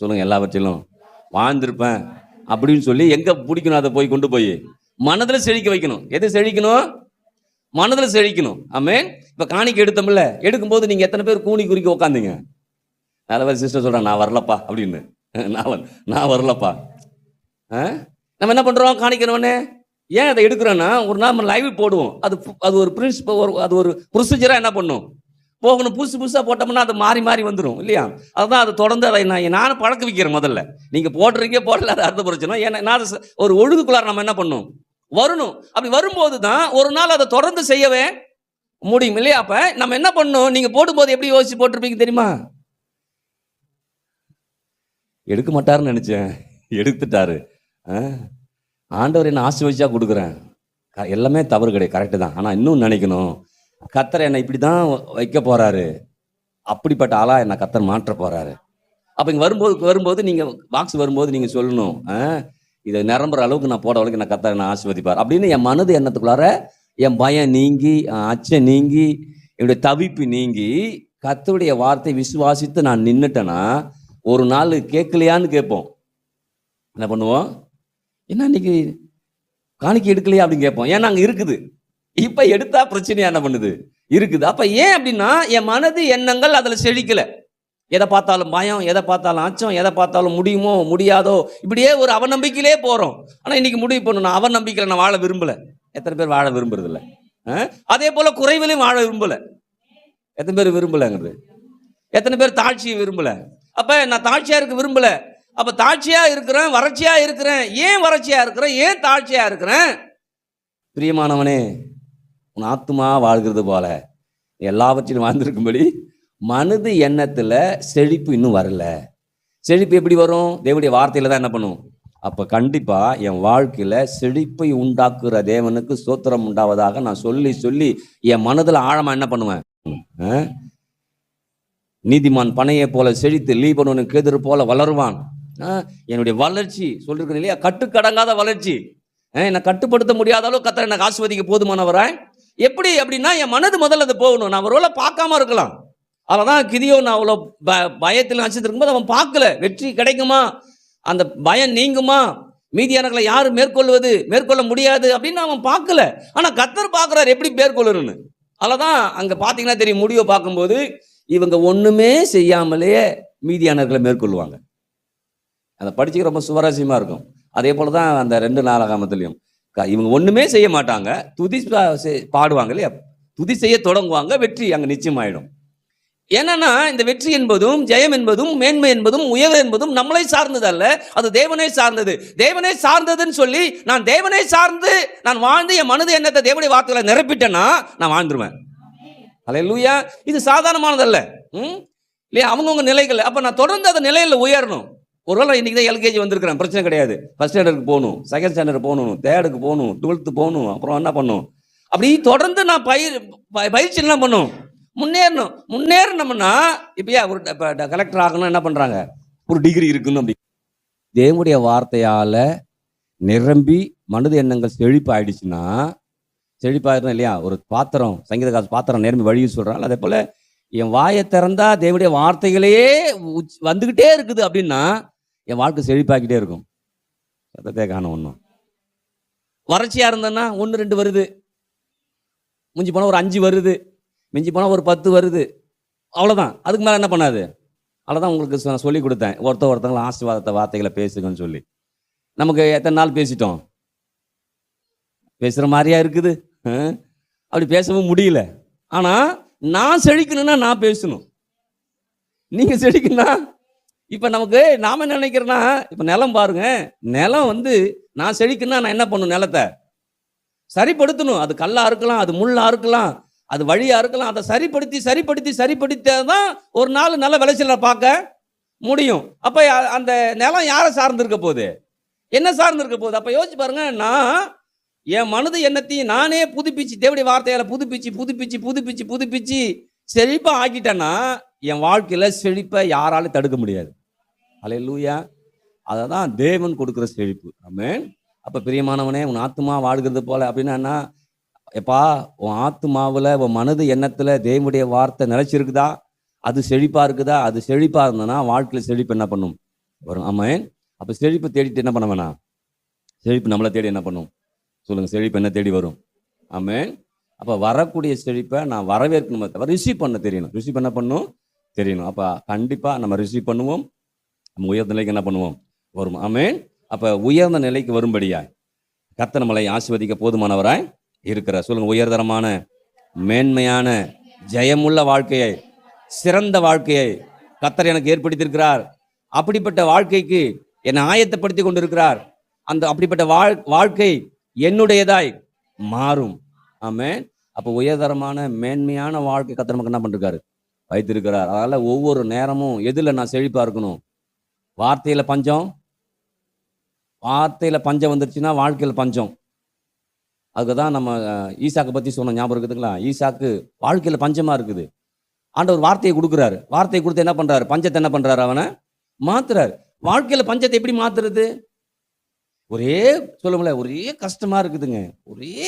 சொல்லுங்க, எல்லாவற்றிலும் வாழ்ந்திருப்பேன் அப்படின்னு சொல்லி எங்க பிடிக்கணும்? அதை போய் கொண்டு போய் மனதில் செழிக்க வைக்கணும். எது செழிக்கணும்? மனதில் செழிக்கணும். ஆமென். இப்ப காணிக்கை எடுத்தோம்ல, எடுக்கும்போது நீங்க எத்தனை பேர் கூனி குறுக்கி உட்காந்தீங்க? நல்ல பேர் சிஸ்டர் சொல்றாங்க, நான் வரலப்பா அப்படின்னு. நான் வரலப்பா. நம்ம என்ன பண்றோம்? காணிக்கிறவனே ஏன் அதை எடுக்கிறோன்னா, ஒரு நாள் நம்ம லைவ் போடுவோம். அது ஒரு பிரின்சிபல், அது ஒரு ப்ரொசீஜரா என்ன பண்ணும் போகணும். புதுசா போட்டோம்னா அது மாறி மாறி வந்துடும் இல்லையா? அதுதான் அது தொடர்ந்து அதை நானும் பழக்க வைக்கிறேன். முதல்ல நீங்க போடுறீங்க போடல, அது அடுத்த பிரச்சனை. ஏன்னா நான் ஒரு ஒழுங்குக்குள்ளார நம்ம என்ன பண்ணும் வரணும். அப்படி வரும்போது தான் ஒரு நாள் அதை தொடர்ந்து செய்யவே முடியும் இல்லையா? அப்ப நம்ம என்ன பண்ணணும்? நீங்க போடும்போது எப்படி யோசிச்சு போட்டிருப்பீங்க தெரியுமா? எடுக்க மாட்டாருன்னு நினைச்சேன், எடுத்துட்டாரு. ஆண்டவர் என்ன ஆசீர்வதிச்சா கொடுக்குறேன். எல்லாமே தவறு கிடையாது, கரெக்டு தான். ஆனால் இன்னும் நினைக்கணும், கர்த்தர் என்னை இப்படி தான் வைக்க போறாரு, அப்படிப்பட்ட ஆளா என்னை கர்த்தர் மாற்ற போறாரு. அப்போ இங்கே வரும்போது நீங்கள் பாக்ஸ் வரும்போது நீங்கள் சொல்லணும், இதை நிரம்புற அளவுக்கு நான் போட அளவுக்கு நான் கர்த்தர் என்னை ஆசீர்வதிப்பார் அப்படின்னு என் மனது எண்ணத்துக்குள்ளார என் பயம் நீங்கி, அச்சம் நீங்கி, என்னுடைய தவிப்பு நீங்கி, கர்த்தருடைய வார்த்தை விசுவாசித்து நான் நின்றுட்டேன்னா ஒரு நாள் கேட்கலையான்னு கேட்போம். என்ன பண்ணுவோம்? என்ன இன்னைக்கு காணிக்கை எடுக்கலையா அப்படின்னு கேட்போம். ஏன்னா அங்கே இருக்குது. இப்போ எடுத்தா பிரச்சனையா என்ன பண்ணுது இருக்குது. அப்போ ஏன் அப்படின்னா என் மனது எண்ணங்கள் அதில் செழிக்கலை. எதை பார்த்தாலும் பயம், எதை பார்த்தாலும் அச்சம், எதை பார்த்தாலும் முடியுமோ முடியாதோ, இப்படியே ஒரு அவநம்பிக்கையிலே போகிறோம். ஆனால் இன்னைக்கு முடிவு பண்ணணும், அவநம்பிக்கையில் நான் வாழ விரும்பலை. எத்தனை பேர் வாழ விரும்புறது இல்லை? அதே போல குறைவிலையும் வாழ விரும்பலை. எத்தனை பேர் விரும்பலைங்கிறது? எத்தனை பேர் தாழ்ச்சியை விரும்பலை? அப்போ நான் தாழ்ச்சியாக இருக்க விரும்பலை. அப்போ தாழ்ச்சியாக இருக்கிறேன், வறட்சியாக இருக்கிறேன். ஏன் வறட்சியாக இருக்கிறேன்? ஏன் தாழ்ச்சியாக இருக்கிறேன்? பிரியமானவனே, உன் ஆத்துமா வாழ்கிறது போல எல்லாவற்றிலும் வாழ்ந்திருக்கும்படி மனது எண்ணத்தில் செழிப்பு இன்னும் வரல. செழிப்பு எப்படி வரும்? தேவனுடைய வார்த்தையில் தான் என்ன பண்ணும். அப்போ கண்டிப்பாக என் வாழ்க்கையில் செழிப்பை உண்டாக்குற தேவனுக்கு ஸ்தோத்திரம் உண்டாவதாக நான் சொல்லி சொல்லி என் மனதில் ஆழமாக என்ன பண்ணுவேன். நீதிமான் பனையை போல செழித்து லீபனோனுக்கு கேதுரு போல வளருவான். என்னுடைய வளர்ச்சி சொல்லிருக்கேன் இல்லையா, கட்டுக்கடங்காத வளர்ச்சி. என்னை கட்டுப்படுத்த முடியாத அளவு கர்த்தர் எனக்கு ஆசீர்வதிக்க போதுமானவராய். எப்படி அப்படின்னா என் மனது முதல்ல அது போகணும். நான் ஒருவேளை பார்க்காம இருக்கலாம். அவதான் கிதியோன் அவ்வளோ பயத்தில் நச்சுருக்கும்போது அவன் பார்க்கல. வெற்றி கிடைக்குமா, அந்த பயம் நீங்குமா, மீதியானவர்களை யார் மேற்கொள்ள முடியாது அப்படின்னு அவன் பார்க்கல. ஆனால் கர்த்தர் பார்க்குறாரு எப்படி மேற்கொள்ளணும்னு. அதில்தான் அங்கே பார்த்தீங்கன்னா தெரியும், முடிவை பார்க்கும்போது இவங்க ஒன்றுமே செய்யாமலே மீதியானவர்களை மேற்கொள்வாங்க. அதை படிச்சுக்க ரொம்ப சுவாரஸ்யமாக இருக்கும். அதே போல தான் அந்த 2 நாளாகமத்திலையும் இவங்க ஒன்றுமே செய்ய மாட்டாங்க, துதி பாடுவாங்க இல்லையா, துதி செய்ய தொடங்குவாங்க, வெற்றி அங்கே நிச்சயமாயிடும். ஏன்னா இந்த வெற்றி என்பதும் ஜெயம் என்பதும் மேன்மை என்பதும் உயர்வு என்பதும் நம்மளை சார்ந்தது அல்ல, அது தேவனை சார்ந்தது. தேவனை சார்ந்ததுன்னு சொல்லி நான் தேவனை சார்ந்து நான் வாழ்ந்து என் மனது எண்ணத்தை தேவனுடைய வார்த்தைகளை நிரப்பிட்டேன்னா நான் வாழ்ந்துருவேன். அல்லேலூயா. இது சாதாரணமானதல்ல இல்லையா, அவங்கவுங்க நிலைகள். அப்போ நான் தொடர்ந்து அந்த நிலையில் உயரணும். ஒருவேளை இன்னைக்கு தான் LKG வந்திருக்கிறேன், பிரச்சனை கிடையாது. ஃபர்ஸ்ட் ஸ்டாண்டர்டுக்கு போகணும், செகண்ட் ஸ்டாண்டர்ட் போகணும், தேர்டுக்கு போகணும், 12th போகணும், அப்புறம் என்ன பண்ணும், அப்படி தொடர்ந்து நான் பயிற்சி என்ன பண்ணும், முன்னேறணும்னா இப்பயா ஒரு கலெக்டர் ஆகணும், என்ன பண்றாங்க, ஒரு டிகிரி இருக்குன்னு. அப்படி தேவனுடைய வார்த்தையால நிரம்பி மனது எண்ணங்கள் செழிப்பாயிடுச்சுன்னா, செழிப்பாயிரும் இல்லையா. ஒரு பாத்திரம், சங்கீதக்கார பாத்திரம் நிரம்பி வழியை சொல்றாங்க. அதே போல என் வாயை திறந்தா தேவனுடைய வார்த்தைகளையே வந்துகிட்டே இருக்குது அப்படின்னா என் வாழ்க்கை செழிப்பாக்கிட்டே இருக்கும். சத்தத்தை காணும். ஒன்றும் வறட்சியா இருந்தேன்னா 1 2 வருது, மிஞ்சி போனால் ஒரு 5 வருது, மிஞ்சி போனால் ஒரு 10 வருது, அவ்வளோதான். அதுக்கு மேலே என்ன பண்ணாது. அவ்வளோதான். உங்களுக்கு நான் சொல்லி கொடுத்தேன், ஒருத்தவங்களை ஆசீர்வாதத்தை வார்த்தைகளை பேசுங்கன்னு சொல்லி. நமக்கு எத்தனை நாள் பேசிட்டோம், பேசுகிற மாதிரியா இருக்குது. அப்படி பேசவும் முடியல. ஆனால் நான் செழிக்கணும்னா நான் பேசணும், நீங்கள் செழிக்கணும்னா. இப்போ நமக்கு நாம் என்ன நினைக்கிறேன்னா, இப்போ நிலம் பாருங்க, நிலம் நான் செழிக்கணும்னா நான் என்ன பண்ணணும், நிலத்தை சரிப்படுத்தணும். அது கல்லாக இருக்கலாம், அது முள்ளாக இருக்கலாம், அது வழியாக இருக்கலாம். அதை சரிப்படுத்தி தான் ஒரு நாள் நல்ல விளைச்சலை பார்க்க முடியும். அப்போ அந்த நிலம் யாரை சார்ந்திருக்க போகுது, என்ன சார்ந்திருக்க போகுது? அப்போ யோசிச்சு பாருங்க, நான் என் மனது எண்ணத்தையும் நானே புதுப்பிச்சு தேவனுடைய வார்த்தையால புதுப்பிச்சு செழிப்பா ஆக்கிட்டேன்னா என் வாழ்க்கையில செழிப்பை யாராலும் தடுக்க முடியாது. அல்லேலூயா. அதை தான் தேவன் கொடுக்குற செழிப்பு. ஆமென். அப்போ பிரியமானவனே, உன் ஆத்துமா வாழ்கிறது போல அப்படின்னா, எப்பா உன் ஆத்துமாவில் உன் மனது எண்ணத்தில் தேவனுடைய வார்த்தை நிலைச்சிருக்குதா, அது செழிப்பா இருக்குதா? அது செழிப்பா இருந்ததுன்னா வாழ்க்கையில் செழிப்பு என்ன பண்ணும், வரும். ஆமென். அப்போ செழிப்பு தேடிட்டு என்ன பண்ண வேணாம், செழிப்பு நம்மளை தேடி என்ன பண்ணும் சொல்லுங்க, செழிப்பு என்ன தேடி வரும். ஆமென். அப்போ வரக்கூடிய செழிப்பை நான் வரவேற்கணுமே தவிர ரிசீவ் பண்ண தெரியணும். ரிசீவ் பண்ண பண்ணும் தெரியணும். அப்போ கண்டிப்பாக நம்ம ரிசீவ் பண்ணுவோம், நம்ம உயர்ந்த நிலைக்கு என்ன பண்ணுவோம் வரும். ஆமென். அப்போ உயர்ந்த நிலைக்கு வரும்படியாய் கர்த்தர் நம்மளை ஆசீர்வதிக்க போதுமானவராய் இருக்கிறார். சொல்லுங்க, உயர்தரமான மேன்மையான ஜெயமுள்ள வாழ்க்கையை, சிறந்த வாழ்க்கையை கர்த்தர் எனக்கு ஏற்படுத்தியிருக்கிறார். அப்படிப்பட்ட வாழ்க்கைக்கு என்னை ஆயத்தப்படுத்தி கொண்டிருக்கிறார். அந்த அப்படிப்பட்ட வாழ்க்கை என்னுடையதாய் மாறும். ஆமென். அப்போ உயர்தரமான மேன்மையான வாழ்க்கை கர்த்தர் நமக்கு என்ன பண்ணிருக்காரு வைத்திருக்கிறார். அதனால ஒவ்வொரு நேரமும் எதுல நான் செழிப்பா இருக்கணும்? வார்த்தையில பஞ்சம், வார்த்தையில பஞ்சம் வந்துருச்சுன்னா வாழ்க்கையில பஞ்சம். அதுக்குதான் நம்ம ஈசாக்கை பத்தி சொன்ன ஞாபகம் இருக்குதுங்களா? ஈசாக்கு வாழ்க்கையில பஞ்சமா இருக்குது. ஆண்டவர் வார்த்தையை கொடுக்குறாரு. வார்த்தையை கொடுத்து என்ன பண்றாரு? பஞ்சத்தை என்ன பண்றாரு? அவனை மாத்துறாரு. வாழ்க்கையில பஞ்சத்தை எப்படி மாத்துறது? ஒரே சொல்லுங்கள, ஒரே கஷ்டமா இருக்குதுங்க, ஒரே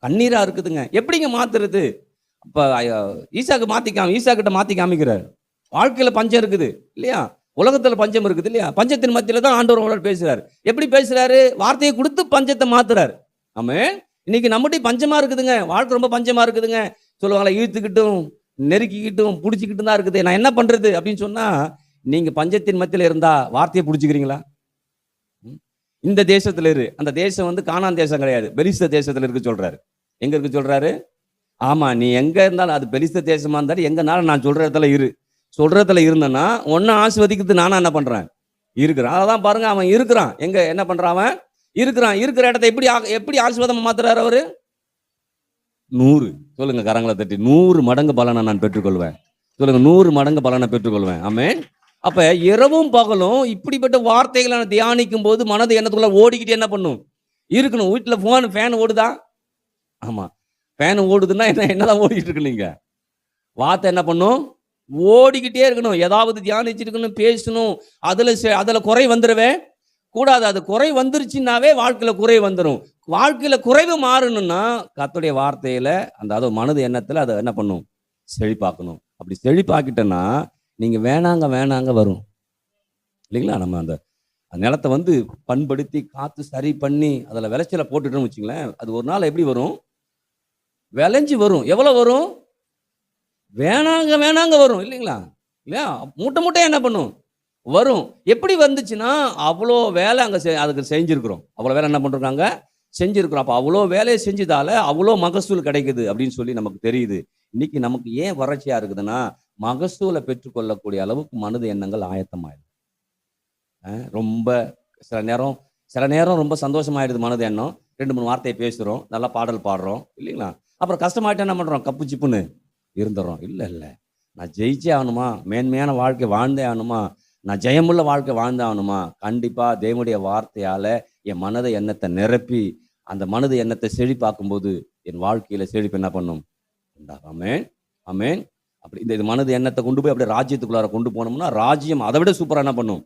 கண்ணீரா இருக்குதுங்க, எப்படிங்க மாத்துறது? அப்ப ஈசாக்கிட்ட மாத்தி காமிக்கிறார். வாழ்க்கையில பஞ்சம் இருக்குது இல்லையா? உலகத்துல பஞ்சம் இருக்குது இல்லையா? பஞ்சத்தின் மத்தியில தான் ஆண்டவர் அவரோட பேசுறாரு. எப்படி பேசுறாரு? வார்த்தையை கொடுத்து பஞ்சத்தை மாத்துறாரு. ஆமென். இன்னைக்கு நம்மகிட்ட பஞ்சமா இருக்குதுங்க, வாழ்க்கை ரொம்ப பஞ்சமா இருக்குதுங்க. சொல்லுவாங்களா, இழுத்துக்கிட்டும் நெருக்கிக்கிட்டும் பிடிச்சிக்கிட்டும் தான் இருக்குது, நான் என்ன பண்றது அப்படின்னு சொன்னா, நீங்க பஞ்சத்தின் மத்தியில இருந்தா வார்த்தையை பிடிச்சிக்கிறீங்களா? இந்த தேசத்துல இரு. அந்த தேசம் வந்து கானான் தேசம் கிடையாது, பெலிஸ்த தேசத்துல இருக்கு சொல்றாரு. எங்க இருக்கு சொல்றாரு? ஆமா, நீ எங்க இருந்தாலும் அது பெலிஸ்த தேசமா இருந்தாலும் எங்கனாலும் நான் சொல்ற இடத்துல இரு. சொல்றதுல இருந்தேன்னா ஒன்னு ஆசிர்வதிக்கிறது நானா என்ன பண்றேன் இருக்கிறான். அதான் பாருங்க, அவன் இருக்கிறான். எங்க என்ன பண்றான்? அவன் இருக்கிறான். இருக்கிற இடத்த எப்படி ஆசீர்வாதமா மாத்துறாரு அவரு? 100 சொல்லுங்க, கரங்களை தட்டி 100 மடங்கு பலனை நான் பெற்றுக்கொள்வேன். சொல்லுங்க, 100 மடங்கு பலனை பெற்றுக்கொள்வேன். ஆமென். அப்ப இரவும் பகலும் இப்படிப்பட்ட வார்த்தைகளை நான் தியானிக்கும் போது மனது என்னத்துக்குள்ள ஓடிக்கிட்டு என்ன பண்ணும் இருக்கணும். வீட்டுல ஃபேன் ஓடுதா? ஆமா, ஃபேன் ஓடுதுன்னா என்னதான் ஓடிக்கிட்டு இருக்கு? நீங்க வார்த்தை என்ன பண்ணும்? ஓடிக்கிட்டே இருக்கணும். ஏதாவது தியானிச்சிருக்கணும், பேசணும். அதுல குறை வந்துடவே கூடாது. அது குறை வந்துருச்சுன்னாவே வாழ்க்கையில குறை வந்துடும். வாழ்க்கையில குறைவு மாறணும்னா கர்த்தருடைய வார்த்தையில அது மனது எண்ணத்துல அதை என்ன பண்ணும்? செழிப்பாக்கணும். அப்படி செழிப்பாக்கிட்டேன்னா நீங்க வேணாங்க வரும் இல்லைங்களா? நம்ம அந்த நிலத்தை வந்து பண்படுத்தி காத்து சரி பண்ணி அதில் விளைச்சலை போட்டுட்டோம்னு வச்சுங்களேன், அது ஒரு நாள் எப்படி வரும்? விளைஞ்சி வரும். எவ்வளவு வரும்? வேணாங்க வரும் இல்லைங்களா? இல்லையா? மூட்டை என்ன பண்ணும்? வரும். எப்படி வந்துச்சுன்னா அவ்வளோ வேலை அதுக்கு செஞ்சிருக்கிறோம். அவ்வளோ வேலை என்ன பண்றாங்க? செஞ்சிருக்கிறோம். அப்போ அவ்வளோ வேலையை செஞ்சதால அவ்வளோ மகசூல் கிடைக்குது அப்படின்னு சொல்லி நமக்கு தெரியுது. இன்னைக்கு நமக்கு ஏன் வறட்சியா இருக்குதுன்னா, மகசூலை பெற்றுக்கொள்ளக்கூடிய அளவுக்கு மனது எண்ணங்கள் ஆயத்தமாயிடும். ரொம்ப சில நேரம் ரொம்ப சந்தோஷமாயிடுது மனது எண்ணம். 2-3 வார்த்தையை பேசுறோம், நல்லா பாடல் பாடுறோம் இல்லைங்களா? அப்புறம் கஷ்டமாயிட்டா என்ன பண்றோம்? கப்பு சிப்புன்னு இருந்துடுறோம். இல்லை, நான் ஜெயிச்சே ஆகணுமா? மேன்மையான வாழ்க்கை வாழ்ந்தே ஆகணுமா? நான் ஜெயமுள்ள வாழ்க்கை வாழ்ந்தே ஆகணுமா? கண்டிப்பா தேவனுடைய வார்த்தையால என் மனதை எண்ணத்தை நிரப்பி அந்த மனது எண்ணத்தை செழிப்பாக்கும்போது என் வாழ்க்கையில செழிப்பு என்ன பண்ணும்? ஆமென், ஆமென். அப்படி இந்த மனது எண்ணத்தை கொண்டு போய் அப்படியே ராஜ்யத்துக்குள்ளார கொண்டு போனோம்னா ராஜ்யம் அதை விட சூப்பரா என்ன பண்ணும்?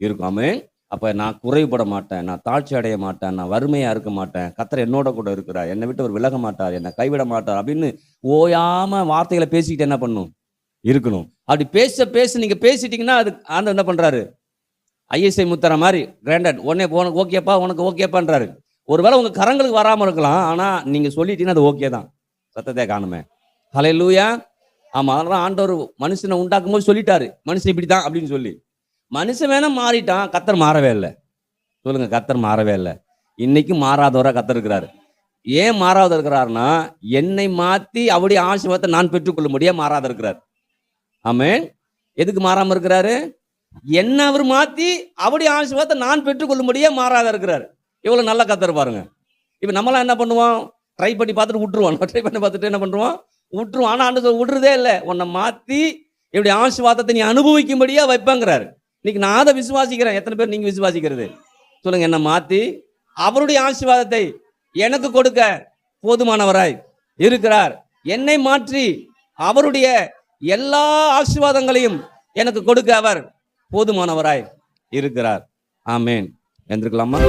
இருக்கும். ஆமென். அப்ப நான் குறைபட மாட்டேன், நான் தாழ்ச்சி அடைய மாட்டேன், நான் வறுமையா இருக்க மாட்டேன். கர்த்தர் என்னோட கூட இருக்கிறார், என்னை விட்டு அவர் விலக மாட்டார், என்னை கைவிட மாட்டார் அப்படின்னு ஓயாம வார்த்தைகளை பேசிக்கிட்டு என்ன பண்ணும்? இருக்கணும். அப்படி பேச நீங்க பேசிட்டீங்கன்னா அது ஆண்டவர் என்ன பண்றாரு? ஐஎஸ்ஐ முத்திர மாதிரி கிராண்டட் உடனே உனக்கு ஓகேப்பா, உனக்கு ஓகேப்பான்றாரு. ஒருவேளை உங்க கரங்களுக்கு வராம இருக்கலாம், ஆனா நீங்க சொல்லிட்டீங்கன்னா அது ஓகே தான். சத்தத்தை காணுமே. ஹல்லேலூயா. ஆமா, அதனால ஆண்டவர் மனுஷனை உண்டாக்கும் போது சொல்லிட்டாரு, மனுஷன் இப்படித்தான் அப்படின்னு சொல்லி. மனுஷன் வேணா மாறிட்டான், கர்த்தர் மாறவே இல்லை. சொல்லுங்க, கர்த்தர் மாறவே இல்லை. இன்னைக்கும் மாறாதவரா கர்த்தர் இருக்கிறாரு. ஏன் மாறாத இருக்கிறாருன்னா, என்னை மாத்தி அவருடைய ஆசீர்வாதத்தை நான் பெற்றுக்கொள்ள முடியாது மாறாத இருக்கிறார். ஆமென். எதுக்கு மாறாம இருக்கிறாரு? என்ன அவர் மாத்தி அவருடைய ஆசீர்வாதத்தை நான் பெற்றுக்கொள்ள முடியாது மாறாத இருக்கிறார். எவ்வளவு நல்ல கர்த்தர் பாருங்க. இப்ப நம்மளாம் என்ன பண்ணுவோம்? ட்ரை பண்ணி பார்த்துட்டு விட்டுருவோம். ட்ரை பண்ணி பார்த்துட்டு என்ன பண்றோம்? விட்டுருவோம். ஆனா ஆண்டவர் விடுறதே இல்லை. உன்னை மாத்தி என்னுடைய ஆசீர்வாதத்தை நீ அனுபவிக்கும்படியா வைப்பாங்கிறாரு. இன்னைக்கு நான் அதை விசுவாசிக்கிறேன். எத்தனை பேர் நீங்க விசுவாசிக்கிறது? சொல்லுங்க. என்னை மாத்தி அவருடைய ஆசீர்வாதத்தை எனக்கு கொடுக்க போதுமானவராய் இருக்கிறார். என்னை மாற்றி அவருடைய எல்லா ஆசீர்வாதங்களையும் எனக்கு கொடுக்க அவர் போதுமானவராய் இருக்கிறார். ஆமென். எந்திருக்கலாமா?